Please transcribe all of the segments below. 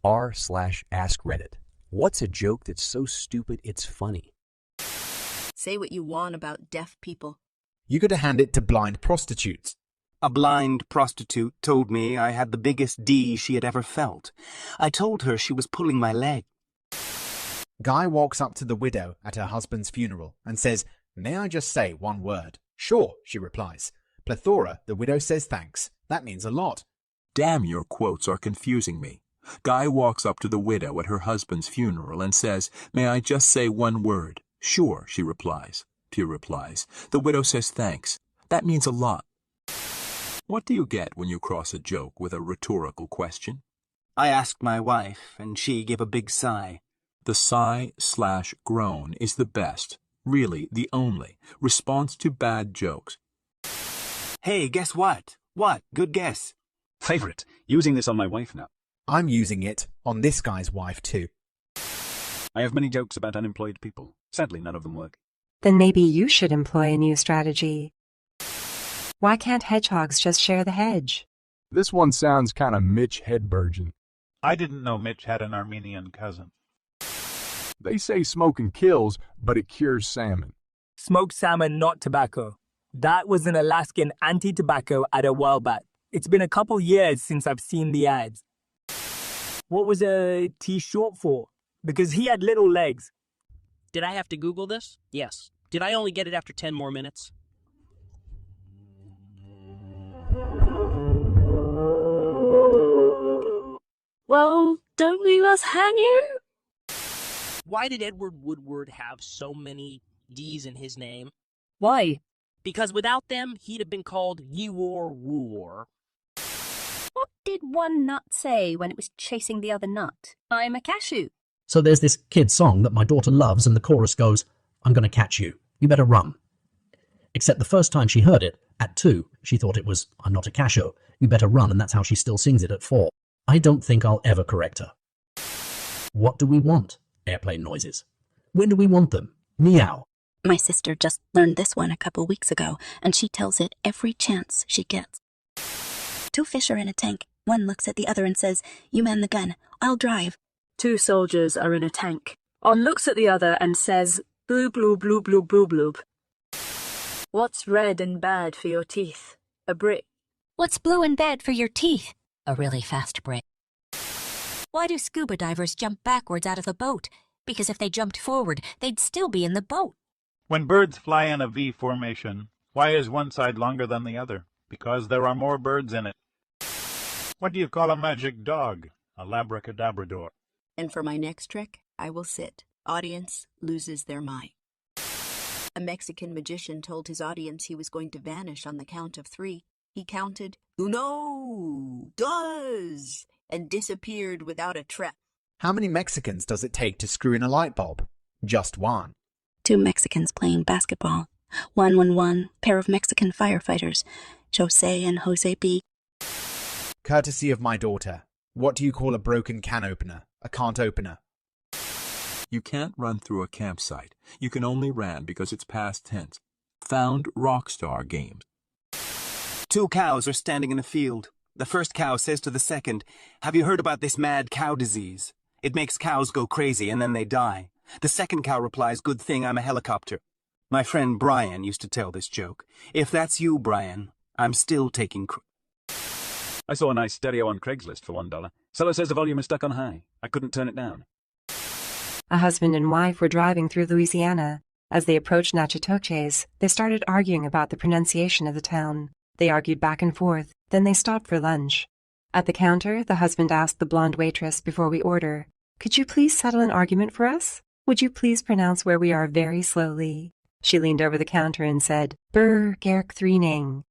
r/askreddit. What's a joke that's so stupid it's funny? Say what you want about deaf people. You gotta hand it to blind prostitutes. A blind prostitute told me I had the biggest D she had ever felt. I told her she was pulling my leg. Guy walks up to the widow at her husband's funeral and says, "May I just say one word?" "Sure," she replies. Plethora, the widow says thanks. That means a lot. Damn, your quotes are confusing me. Guy walks up to the widow at her husband's funeral and says, "May I just say one word?" "Sure," she replies. Pugh replies. The widow says thanks. That means a lot. What do you get when you cross a joke with a rhetorical question? I asked my wife, and she gave a big sigh. The sigh/groan is the best, really the only, response to bad jokes. Hey, guess what? What? Good guess. Favorite. Using this on my wife now. I'm using it on this guy's wife too. I have many jokes about unemployed people. Sadly, none of them work. Then maybe you should employ a new strategy. Why can't hedgehogs just share the hedge? This one sounds kind of Mitch Hedbergen. I didn't know Mitch had an Armenian cousin. They say smoking kills, but it cures salmon. Smoked salmon, not tobacco. That was an Alaskan anti-tobacco ad a while back. It's been a couple years since I've seen the ads. What was a T short for? Because he had little legs. Did I have to Google this? Yes. Did I only get it after 10 more minutes? Well, don't leave us hanging. Why did Edward Woodward have so many D's in his name? Why? Because without them, he'd have been called Eeyore Woor. What did one nut say when it was chasing the other nut? I'm a cashew. So there's this kid's song that my daughter loves, and the chorus goes, "I'm gonna catch you. You better run." Except the first time she heard it, at 2, she thought it was, "I'm not a cashew. You better run," and that's how she still sings it at 4. I don't think I'll ever correct her. What do we want? Airplane noises. When do we want them? Meow. My sister just learned this one a couple weeks ago, and she tells it every chance she gets. 2 fish are in a tank. One looks at the other and says, "You man the gun. I'll drive." 2 soldiers are in a tank. One looks at the other and says, "Bloob, bloob, bloob, bloob, bloob, bloob." What's red and bad for your teeth? A brick. What's blue and bad for your teeth? A really fast brick. Why do scuba divers jump backwards out of the boat? Because if they jumped forward, they'd still be in the boat. When birds fly in a V formation, why is one side longer than the other? Because there are more birds in it. What do you call a magic dog? A labracadabrador. And for my next trick, I will sit. Audience loses their mind. A Mexican magician told his audience he was going to vanish on the count of 3. He counted, "Uno, dos," and disappeared without a trap. How many Mexicans does it take to screw in a light bulb? Just one. 2 Mexicans playing basketball. 1-1-1, pair of Mexican firefighters, Jose and Jose B. Courtesy of my daughter. What do you call a broken can opener? A can't opener. You can't run through a campsite. You can only ran because it's past tense. Found Rockstar Games. 2 cows are standing in a field. The first cow says to the second, "Have you heard about this mad cow disease? It makes cows go crazy and then they die." The second cow replies, "Good thing I'm a helicopter." My friend Brian used to tell this joke. If that's you, Brian, I'm still taking I saw a nice stereo on Craigslist for $1. Seller says the volume is stuck on high. I couldn't turn it down. A husband and wife were driving through Louisiana. As they approached Natchitoches, they started arguing about the pronunciation of the town. They argued back and forth, then they stopped for lunch. At the counter, the husband asked the blonde waitress before we order, "Could you please settle an argument for us? Would you please pronounce where we are very slowly?" She leaned over the counter and said, "Burr Gerk Threening."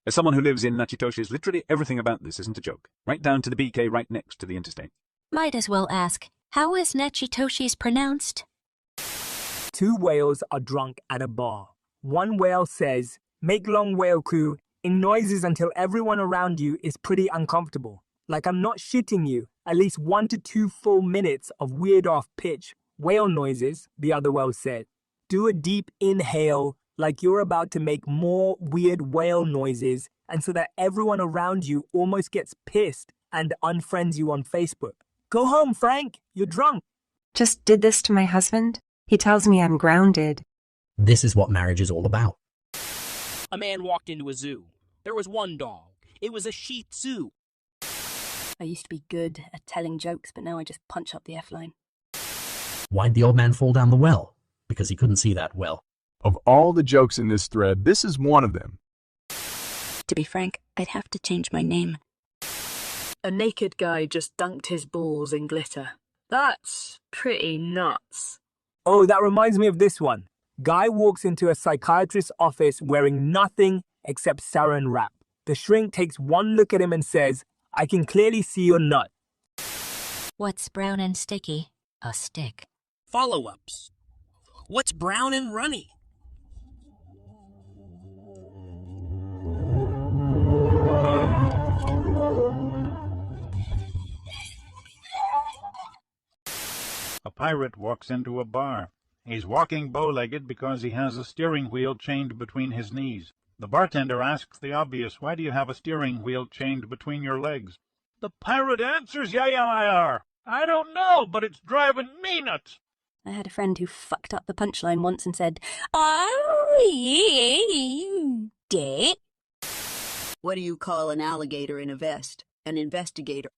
As someone who lives in Natchitoches, literally everything about this isn't a joke. Right down to the BK right next to the interstate. Might as well ask, how is Natchitoches pronounced? 2 whales are drunk at a bar. One whale says, "Make long whale crew," in noises until everyone around you is pretty uncomfortable. Like I'm not shitting you. At least 1 to 2 full minutes of weird off-pitch whale noises, the other whale said. Do a deep inhale like you're about to make more weird whale noises, and so that everyone around you almost gets pissed and unfriends you on Facebook. Go home, Frank. You're drunk. Just did this to my husband. He tells me I'm grounded. This is what marriage is all about. A man walked into a zoo. There was one dog. It was a Shih Tzu. I used to be good at telling jokes, but now I just punch up the F-line. Why'd the old man fall down the well? Because he couldn't see that well. Of all the jokes in this thread, this is one of them. To be frank, I'd have to change my name. A naked guy just dunked his balls in glitter. That's pretty nuts. Oh, that reminds me of this one. Guy walks into a psychiatrist's office wearing nothing except saran wrap. The shrink takes one look at him and says, I can clearly see your nut. What's brown and sticky? A stick. Follow-ups. What's brown and runny? A pirate walks into a bar. He's walking bow-legged because he has a steering wheel chained between his knees. The bartender asks the obvious, why do you have a steering wheel chained between your legs? The pirate answers, yeah, I don't know, but it's driving me nuts. I had a friend who fucked up the punchline once and said, "Oh, you dick." What do you call an alligator in a vest? An investigator.